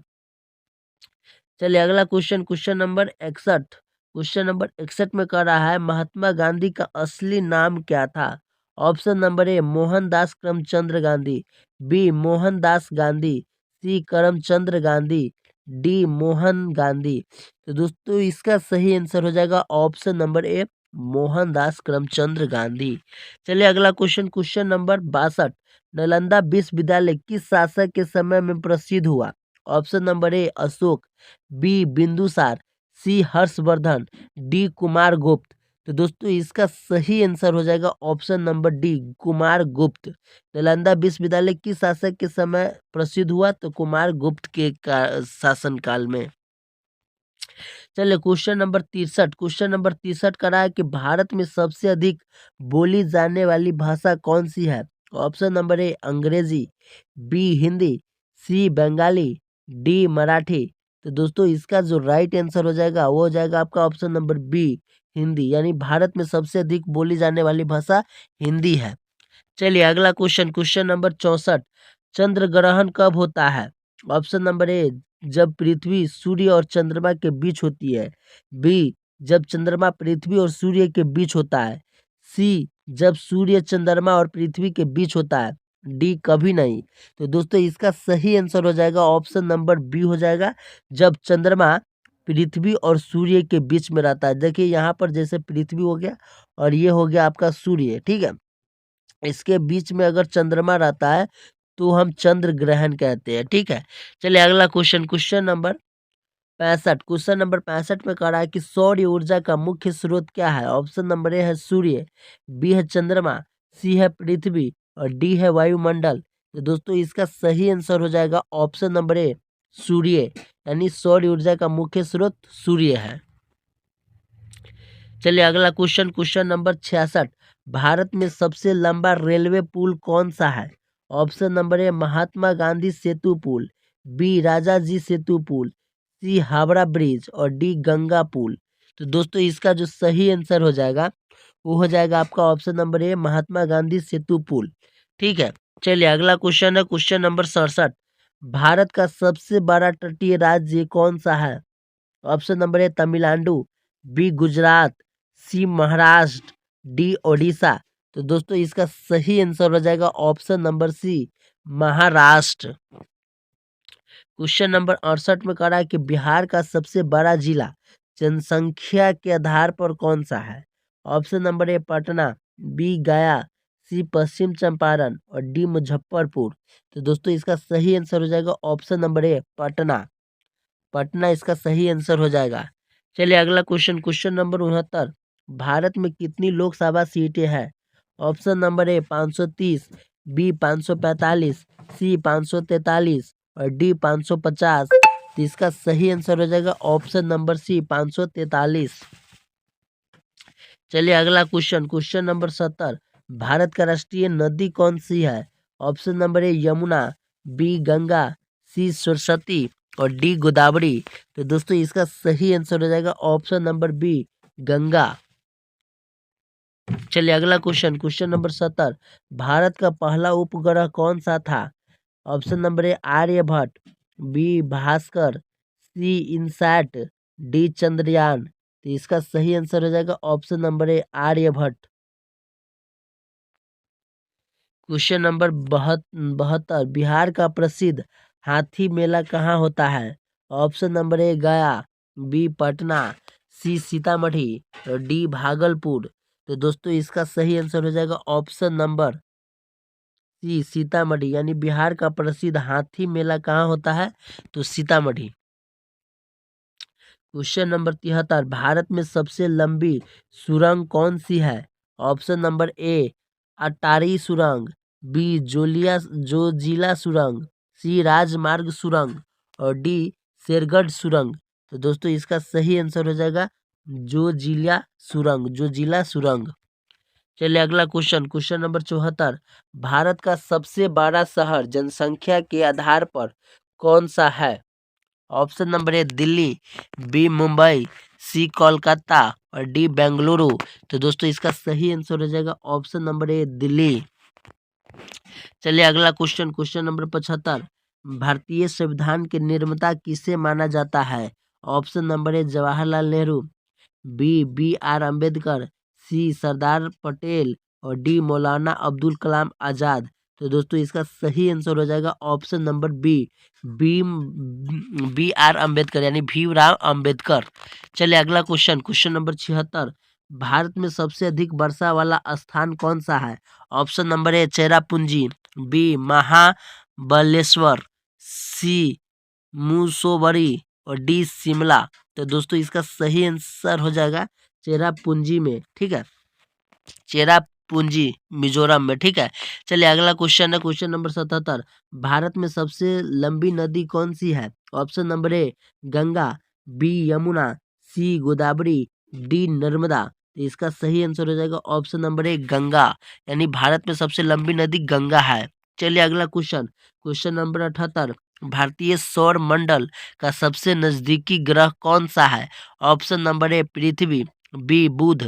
चलिए अगला question, question number 61, question number 61 में कह रहा है महात्मा गांधी का असली नाम क्या था? Option number A Mohandas Karamchand Gandhi, B Mohandas Gandhi, C Karamchand Gandhi, D Mohan Gandhi. तो दोस्तों इसका सही आंसर हो जाएगा option number A Mohandas Karamchand Gandhi. चलिए अगला क्वेश्चन, क्वेश्चन नंबर 62 नालंदा विश्वविद्यालय किस शासक के समय में प्रसिद्ध हुआ? Option number A Ashoka, B Bindusara, C Harshavardhana, D Kumaragupta. तो दोस्तों इसका सही आंसर हो जाएगा ऑप्शन नंबर डी कुमार गुप्त। नालंदा विश्वविद्यालय किस शासक के समय प्रसिद्ध हुआ? तो कुमार गुप्त के शासन काल में। चलिए क्वेश्चन नंबर 63, क्वेश्चन नंबर 63 का रहा है कि भारत में सबसे अधिक बोली जाने वाली भाषा कौन सी है? ऑप्शन नंबर ए अंग्रेजी, बी हिंदी, सी बंगाली, डी मराठी। तो दोस्तों इसका जो राइट आंसर हो जाएगा वो हो जाएगा आपका ऑप्शन नंबर बी हिंदी। यानी भारत में सबसे अधिक बोली जाने वाली भाषा हिंदी है। चलिए अगला क्वेश्चन, क्वेश्चन नंबर 64 चंद्र ग्रहण कब होता है? ऑप्शन नंबर ए जब पृथ्वी सूर्य और चंद्रमा के बीच होती है, बी जब चंद्रमा पृथ्वी और सूर्य के बीच होता है, सी जब सूर्य चंद्रमा और पृथ्वी के बीच होता है, डी कभी नहीं। तो दोस्तों इसका सही आंसर हो जाएगा ऑप्शन नंबर बी हो जाएगा जब चंद्रमा पृथ्वी और सूर्य के बीच में रहता है। देखिए यहाँ पर जैसे पृथ्वी हो गया और ये हो गया आपका सूर्य। ठीक है, इसके बीच में अगर चंद्रमा रहता है तो हम चंद्र ग्रहण कहते हैं। ठीक है, चलिए अगला question, question number 65, question number 65 में कह रहा है कि सौर ऊर्जा का मुख्य स्रोत क्या है? ऑप्शन नंबर ए है सूर्य, बी है चंद्रमा, सी है पृथ्वी और डी है वायुमंडल। तो दोस्तों इसका सही आंसर हो जाएगा ऑप्शन नंबर ए सूर्य। यानी सौर ऊर्जा का मुख्य स्रोत सूर्य है। चलिए अगला क्वेश्चन, क्वेश्चन नंबर 66 भारत में सबसे लंबा रेलवे पुल कौन सा है? Option number A Mahatma Gandhi Setu पुल, बी राजा जी सेतु पुल, सी हावड़ा ब्रिज और डी गंगा पुल। तो दोस्तों इसका जो सही आंसर हो जाएगा वो हो जाएगा आपका option number A Mahatma Gandhi Setu पुल। ठीक है, चलिए अगला क्वेश्चन है क्वेश्चन नंबर 67 भारत का सबसे बड़ा तटीय राज्य कौन सा है? Option number A Tamil Nadu, B Gujarat, C Maharashtra, D Odisha. तो दोस्तों इसका सही आंसर हो जाएगा option number C Maharashtra. Question number 68 में कह रहा है कि बिहार का सबसे बड़ा जिला जनसंख्या के आधार पर कौन सा है? Option number A Patna, B Gaya, C पश्चिम चंपारण और डी मुजफ्फरपुर। तो दोस्तों इसका सही आंसर हो जाएगा option number A Patna. Patna इसका सही आंसर हो जाएगा। चलिए अगला क्वेश्चन, क्वेश्चन नंबर 69 भारत में कितनी लोकसभा सीटें हैं? ऑप्शन नंबर ए 530, बी 545, सी 543 और डी 550। तो इसका सही आंसर हो जाएगा ऑप्शन नंबर सी 543। चलिए अगला क्वेश्चन, क्वेश्चन नंबर 70। भारत का राष्ट्रीय नदी कौन सी है? Option number A Yamuna, B Ganga, C Saraswati और डी गोदावरी। तो दोस्तों इसका सही आंसर हो जाएगा ऑप्शन नंबर बी गंगा। चलिए अगला क्वेश्चन, क्वेश्चन नंबर 70। भारत का पहला उपग्रह कौन सा था? Option number A Aryabhata, B Bhaskara, C INSAT, D Chandrayaan. तो इसका सही आंसर हो जाएगा option number A Aryabhata. Question number 72। Bihar का प्रसिद्ध हाथी मेला कहाँ होता है? ऑप्शन नंबर ए गया, बी पटना, सी सीतामढ़ी और डी भागलपुर। तो दोस्तों इसका सही आंसर हो जाएगा ऑप्शन नंबर सी सीतामढ़ी, यानी बिहार का प्रसिद्ध हाथी मेला कहाँ होता है? तो सीतामढ़ी। Question number 73। भारत में सबसे लंबी सुरंग कौन सी है? ऑप्शन नंबर ए अटारी सुरंग, बी जोजिला सुरंग, सी राजमार्ग सुरंग और डी शेरगढ़ सुरंग। तो दोस्तों इसका सही आंसर हो जाएगा जोजिला सुरंग। चलिए अगला क्वेश्चन, क्वेश्चन नंबर 74। भारत का सबसे बड़ा शहर जनसंख्या के आधार पर कौन सा है? Option number A Delhi, B Mumbai, C Kolkata और डी बेंगलुरु। तो दोस्तों इसका सही आंसर हो जाएगा ऑप्शन नंबर ए दिल्ली। चलिए अगला क्वेश्चन, क्वेश्चन नंबर 75। भारतीय संविधान के निर्माता किसे माना जाता है? Option number A Jawaharlal Nehru, B R Ambedkar, C Sardar Patel और डी मौलाना अब्दुल कलाम आजाद। तो दोस्तों इसका सही आंसर हो जाएगा option number B R Ambedkar, यानी भीमराव अम्बेडकर। चलिए अगला क्वेश्चन, क्वेश्चन नंबर 76। भारत में सबसे अधिक वर्षा वाला स्थान कौन सा है? Option number A Cherrapunji, B Mahabaleshwar, C Mussoorie और डी शिमला। तो दोस्तों इसका सही आंसर हो जाएगा चेरापूंजी में, ठीक है, चेरापूंजी मिजोरम में, ठीक है। चलिए अगला क्वेश्चन है क्वेश्चन नंबर 77। भारत में सबसे लंबी नदी कौन सी है? Option number A Ganga, B Yamuna, C Godavari, D Narmada. तो इसका सही आंसर हो जाएगा ऑप्शन नंबर ए गंगा, यानी भारत में सबसे लंबी नदी गंगा है। चलिए अगला क्वेश्चन, क्वेश्चन नंबर 78। भारतीय सौर मंडल का सबसे नजदीकी ग्रह कौन सा है? Option number A Prithvi, B Budh,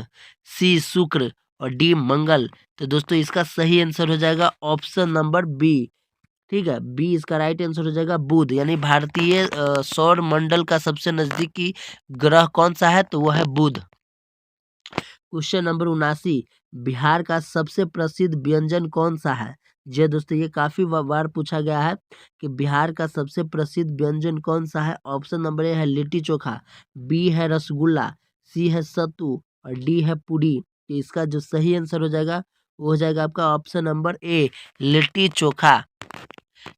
C Shukra और डी मंगल। तो दोस्तों इसका सही आंसर हो जाएगा ऑप्शन नंबर बी, ठीक है, बी इसका राइट आंसर हो जाएगा बुध, यानी भारतीय सौर मंडल का सबसे नजदीकी ग्रह कौन सा है? तो वह है बुध। Question number 79। बिहार का सबसे प्रसिद्ध व्यंजन कौन सा है? जी दोस्तों ये काफी बार पूछा गया है कि बिहार का सबसे प्रसिद्ध व्यंजन कौन सा है। ऑप्शन नंबर ए है लिट्टी चोखा, बी है रसगुल्ला, सी है सत्तू और डी है पूरी। तो इसका जो सही आंसर हो जाएगा वो हो जाएगा आपका ऑप्शन नंबर ए लिट्टी चोखा।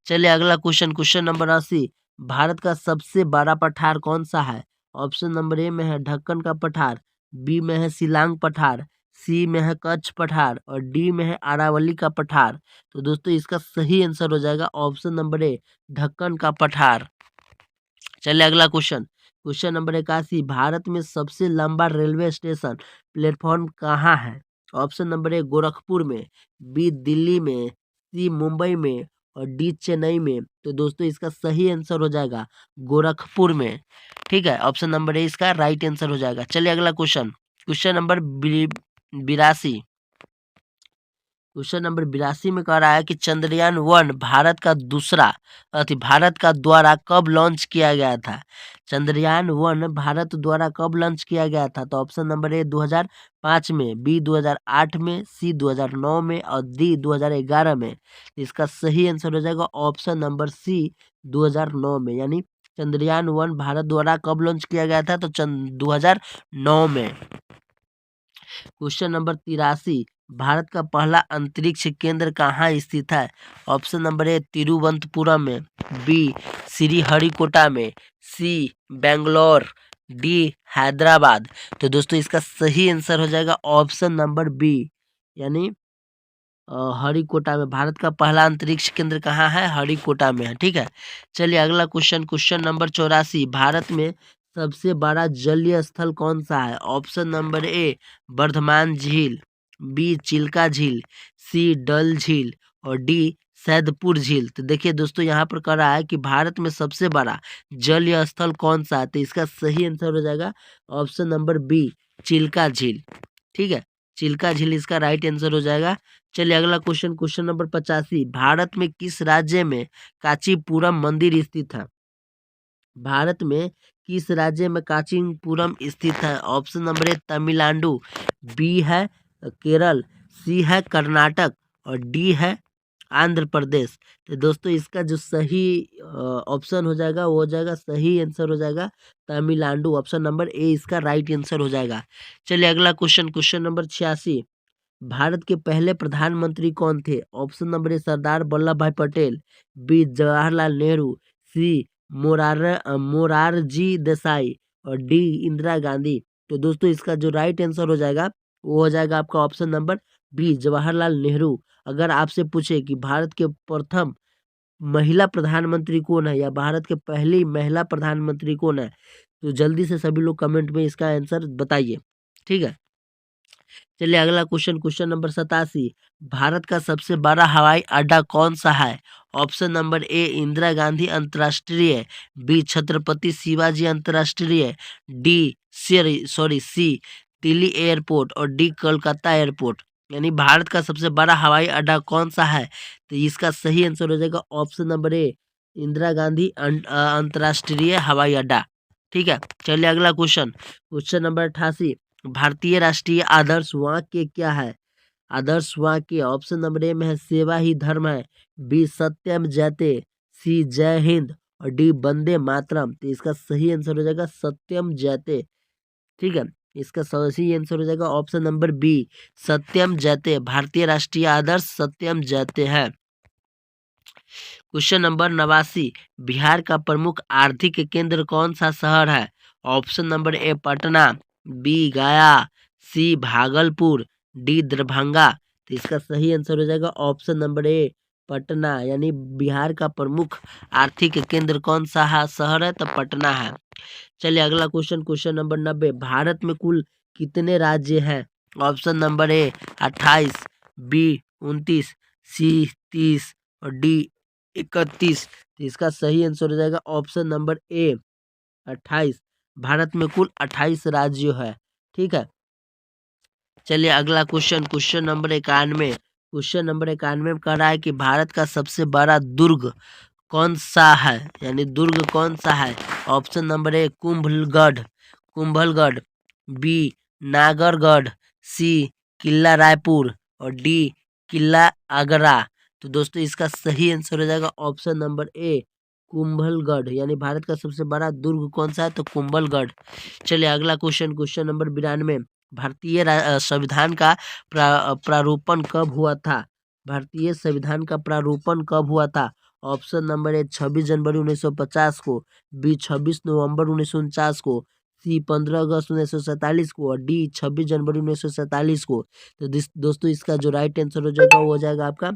चलिए अगला क्वेश्चन, क्वेश्चन नंबर 80। भारत का सबसे बड़ा पठार कौन सा है? ऑप्शन नंबर ए में है ढक्कन का पठार, बी में है सिलांग पठार, सी में है कच्छ पठार और डी में है अरावली का पठार। तो दोस्तों इसका सही आंसर हो जाएगा ऑप्शन नंबर ए ढक्कन का पठार। चलिए अगला क्वेश्चन, क्वेश्चन नंबर 81। भारत में सबसे लंबा रेलवे स्टेशन प्लेटफॉर्म कहाँ है? ऑप्शन नंबर ए गोरखपुर में, बी दिल्ली में, सी मुंबई में और डी चेन्नई में। तो दोस्तों इसका सही आंसर हो जाएगा गोरखपुर में, ठीक है, ऑप्शन नंबर ए इसका राइट आंसर हो जाएगा। चलिए अगला question, question number 82। Question number 82 में कह रहा है कि चंद्रयान 1 भारत का द्वारा कब लॉन्च किया गया था? चंद्रयान 1 भारत द्वारा कब लॉन्च किया गया था? तो ऑप्शन नंबर ए 2005 में, बी 2008 में, सी 2009 में और डी 2011 में। इसका सही आंसर हो जाएगा ऑप्शन नंबर सी 2009 में, यानी चंद्रयान 1 भारत द्वारा कब लॉन्च किया गया था? तो 2009 में। Question number 83। भारत का पहला अंतरिक्ष केंद्र कहाँ स्थित है? ऑप्शन नंबर ए तिरुवनंतपुरम में, बी श्रीहरिकोटा में, सी बेंगलोर, डी हैदराबाद। तो दोस्तों इसका सही आंसर हो जाएगा ऑप्शन नंबर बी, यानी हरिकोटा में। भारत का पहला अंतरिक्ष केंद्र कहाँ है? हरिकोटा में है, ठीक है। चलिए अगला क्वेश्चन, क्वेश्चन नंबर 84, भारत में सबसे बड़ा जलीय स्थल कौन सा है? ऑप्शन नंबर ए वर्धमान झील, बी चिल्का झील, सी डल झील और डी सैदपुर झील। तो देखिए दोस्तों, यहाँ पर कह रहा है कि भारत में सबसे बड़ा जलीय स्थल कौन सा है? तो इसका सही आंसर हो जाएगा ऑप्शन नंबर बी चिल्का झील, ठीक है। चिल्का झील इसका राइट आंसर हो जाएगा। चलिए अगला क्वेश्चन, क्वेश्चन नंबर 85, भारत में किस राज्य में कांचीपुरम मंदिर स्थित है? भारत में किस राज्य में कांचीपुरम स्थित है? Option number A Tamil Nadu, B है केरल, सी है कर्नाटक और डी है आंध्र प्रदेश। तो दोस्तों इसका जो सही ऑप्शन हो जाएगा वो हो जाएगा, सही आंसर हो जाएगा तमिलनाडु। ऑप्शन नंबर ए इसका राइट आंसर हो जाएगा। चलिए अगला क्वेश्चन, क्वेश्चन नंबर 86, भारत के पहले प्रधानमंत्री कौन थे? ऑप्शन नंबर ए सरदार वल्लभ भाई पटेल, बी जवाहरलाल नेहरू, सी मोरारजी देसाई और डी इंदिरा गांधी। तो दोस्तों इसका जो राइट आंसर हो जाएगा वो हो जाएगा आपका option number B Jawaharlal Nehru. अगर आपसे पूछे कि भारत के प्रथम महिला प्रधानमंत्री कौन है या भारत के पहली महिला प्रधानमंत्री कौन है, तो जल्दी से सभी लोग कमेंट में इसका आंसर बताइए, ठीक है। चलिए अगला क्वेश्चन, क्वेश्चन नंबर 87, भारत का सबसे बड़ा हवाई अड्डा कौन सा है? ऑप्शन नंबर ए इंदिरा गांधी अंतर्राष्ट्रीय, बी छत्रपति शिवाजी अंतर्राष्ट्रीय, डी सी दिल्ली एयरपोर्ट और डी कोलकाता एयरपोर्ट। यानी भारत का सबसे बड़ा हवाई अड्डा कौन सा है? तो इसका सही आंसर हो जाएगा ऑप्शन नंबर ए इंदिरा गांधी अंतर्राष्ट्रीय हवाई अड्डा, ठीक है। चलिए अगला क्वेश्चन, क्वेश्चन नंबर 88, भारतीय राष्ट्रीय आदर्श वाक्य क्या है? आदर्श वाक्य ऑप्शन नंबर ए में है सेवा ही धर्म है, बी सत्यम जयते, सी जय हिंद और डी वंदे मातरम। तो इसका सही आंसर हो जाएगा सत्यम जयते, ठीक है। इसका सही आंसर हो जाएगा ऑप्शन नंबर बी सत्यम जयते। भारतीय राष्ट्रीय आदर्श सत्यम जयते है। क्वेश्चन नंबर 89, बिहार का प्रमुख आर्थिक केंद्र कौन सा शहर है? Option number A Patna, B Gaya, C Bhagalpur, D Darbhanga. तो इसका सही आंसर हो जाएगा ऑप्शन नंबर ए पटना। यानी बिहार का प्रमुख आर्थिक केंद्र कौन सा शहर है? तो पटना है। चलिए अगला क्वेश्चन, क्वेश्चन नंबर 90, भारत में कुल कितने राज्य हैं? ऑप्शन नंबर ए 28, बी 29, सी 30 और डी 31। तो इसका सही आंसर हो जाएगा ऑप्शन नंबर ए 28। भारत में कुल 28 राज्य है, ठीक है। चलिए अगला question, question number 91, question number 91 में कह रहा है कि भारत का सबसे बड़ा दुर्ग कौन सा है? यानी दुर्ग कौन सा है? Option number A Kumbhalgarh, Kumbhalgarh, B Nagargarh, C किला रायपुर और डी किला आगरा। तो दोस्तों इसका सही आंसर हो जाएगा ऑप्शन नंबर ए कुंभलगढ़। यानी भारत का सबसे बड़ा दुर्ग कौन सा है? तो कुंभलगढ़। चलिए अगला क्वेश्चन, क्वेश्चन नंबर 92, भारतीय संविधान का प्रारूपण कब हुआ था? भारतीय संविधान का प्रारूपण कब हुआ था? ऑप्शन नंबर ए 26 जनवरी 1950 को, बी 26 नवंबर 1949 को, सी 15 अगस्त 1947 को और डी 26 जनवरी 1947 को। तो दोस्तों इसका जो राइट आंसर हो जाएगा वो हो जाएगा आपका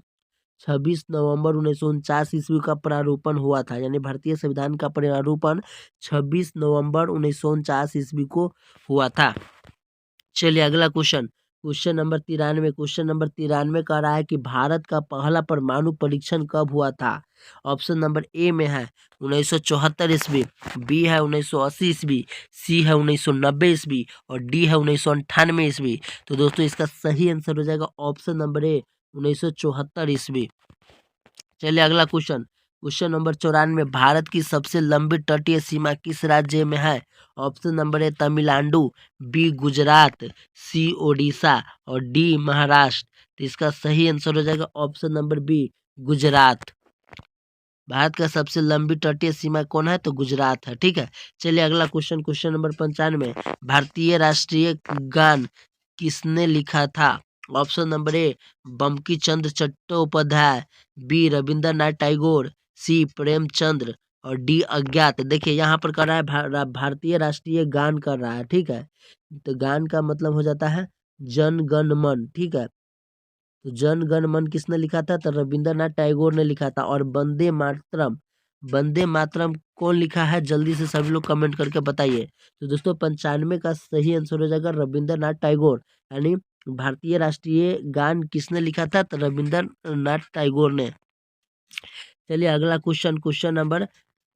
26 नवंबर 1949 ईस्वी का प्रारूपण हुआ था। यानी भारतीय संविधान का प्रारूपण 26 नवंबर 1949 ईस्वी को हुआ था। चलिए अगला question, question number 93, question number 93 कह रहा है कि भारत का पहला परमाणु परीक्षण कब हुआ था? ऑप्शन नंबर ए में है 1974 ईस्वी, बी है 1980 ईस्वी, सी है 1990 ईस्वी और डी है 1998 ईस्वी। तो दोस्तों इसका सही आंसर हो जाएगा ऑप्शन नंबर ए 1974 ईस्वी। चलिए अगला क्वेश्चन, क्वेश्चन नंबर 94, भारत की सबसे लंबी तटीय सीमा किस राज्य में है? Option number A Tamil Nadu, B Gujarat, C Odisha और डी महाराष्ट्र। तो इसका सही आंसर हो जाएगा option number B Gujarat. Bharat का सबसे लंबी तटीय सीमा कौन है? तो गुजरात है, ठीक है। चलिए अगला क्वेश्चन, क्वेश्चन नंबर 95, भारतीय राष्ट्रीय गान किसने लिखा था? ऑप्शन नंबर ए बंकी चंद्र चट्टोपाध्याय, बी रविंद्रनाथ टैगोर, सी प्रेमचंद्र और डी अज्ञात। देखिए यहाँ पर कर रहा है भारतीय राष्ट्रीय गान कर रहा है, ठीक है। तो गान का मतलब हो जाता है जन गण मन, ठीक है। तो जन गण मन किसने लिखा था? तो रविंद्रनाथ टैगोर ने लिखा था। और वंदे मातरम कौन लिखा है? जल्दी से सभी लोग कमेंट करके बताइए। तो दोस्तों 95 का सही आंसर हो जाएगा रविंद्रनाथ टैगोर, यानी भारतीय राष्ट्रीय गान किसने लिखा था? तो रविंद्रनाथ टैगोर ने। चलिए अगला क्वेश्चन नंबर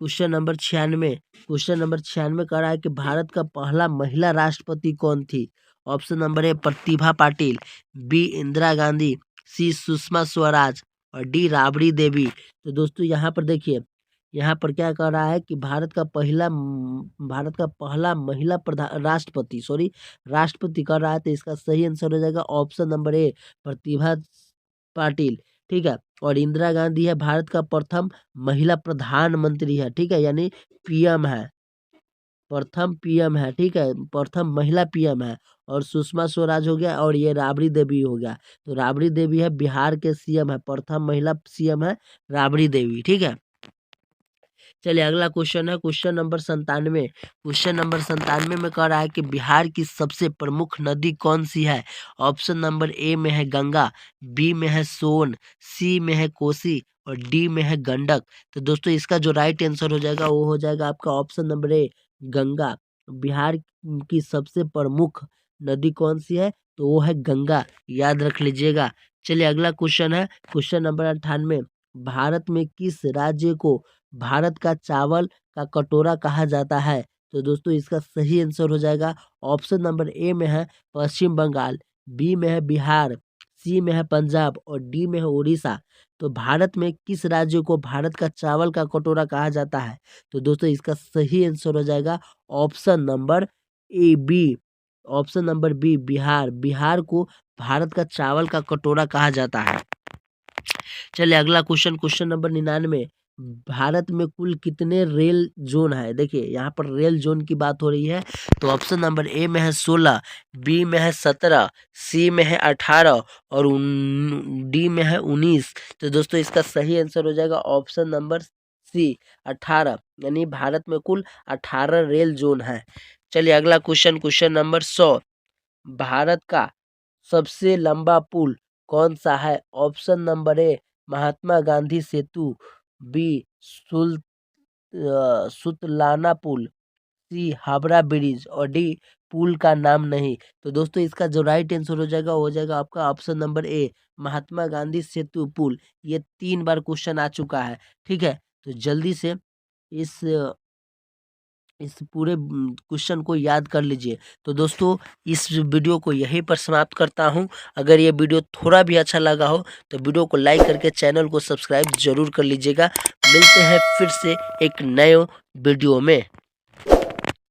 96। क्वेश्चन नंबर 96 कह रहा है कि भारत का पहला महिला राष्ट्रपति कौन थी? Option number A Pratibha Patil, B Indira Gandhi, C Sushma Swaraj और डी राबड़ी देवी। तो दोस्तों यहाँ पर देखिए, यहाँ पर क्या कह रहा है कि भारत का पहला महिला प्रधान राष्ट्रपति कर रहा है। तो इसका सही आंसर हो जाएगा option number A Pratibha Patil. ठीक है, और इंदिरा गांधी है भारत का प्रथम महिला प्रधानमंत्री है। ठीक है, यानी पीएम है, प्रथम पीएम है। ठीक है, प्रथम महिला पीएम है। और सुषमा स्वराज हो गया, और ये राबड़ी देवी हो गया। तो राबड़ी देवी है बिहार के सीएम है, प्रथम महिला सीएम है राबड़ी देवी। ठीक है, चलिए अगला क्वेश्चन है क्वेश्चन नंबर 97। क्वेश्चन नंबर 97 में कह रहा है कि बिहार की सबसे प्रमुख नदी कौन सी है? ऑप्शन नंबर ए में है गंगा, बी में है सोन, सी में है कोसी और डी में है गंडक। तो दोस्तों इसका जो राइट आंसर हो जाएगा वो हो जाएगा आपका option number A Ganga. Bihar की सबसे प्रमुख नदी कौन सी है? तो वो है गंगा, याद रख लीजिएगा। चलिए अगला क्वेश्चन है क्वेश्चन नंबर 98। भारत में किस राज्य को भारत का चावल का कटोरा कहा जाता है? तो दोस्तों इसका सही आंसर हो जाएगा ऑप्शन नंबर ए में है पश्चिम बंगाल, बी में है बिहार, सी में है पंजाब और डी में है उड़ीसा। तो भारत में किस राज्य को भारत का चावल का कटोरा कहा जाता है? तो दोस्तों इसका सही आंसर हो जाएगा option number A B, option number B Bihar. Bihar को भारत का चावल का कटोरा कहा जाता है। चलिए अगला क्वेश्चन नंबर 99। भारत में कुल कितने रेल जोन है? देखिए यहाँ पर रेल जोन की बात हो रही है। तो ऑप्शन नंबर ए में है 16, बी में है 17, सी में है 18 और डी में है 19। तो दोस्तों इसका सही आंसर हो जाएगा ऑप्शन नंबर सी 18, यानी भारत में कुल 18 रेल जोन है। चलिए अगला क्वेश्चन नंबर 100। भारत का सबसे लंबा पुल कौन सा है? Option number A Mahatma Gandhi Setu, B सुतलाना पुल, सी हावड़ा ब्रिज और डी पुल का नाम नहीं। तो दोस्तों इसका जो राइट आंसर हो जाएगा वो हो जाएगा आपका option number A Mahatma Gandhi Setu पुल। ये 3 बार क्वेश्चन आ चुका है। ठीक है, तो जल्दी से इस इस पूरे क्वेश्चन को याद कर लीजिए। तो दोस्तों इस वीडियो को यहीं पर समाप्त करता हूं। अगर ये वीडियो थोड़ा भी अच्छा लगा हो तो वीडियो को लाइक करके चैनल को सब्सक्राइब जरूर कर लीजिएगा। मिलते हैं फिर से एक नए वीडियो में।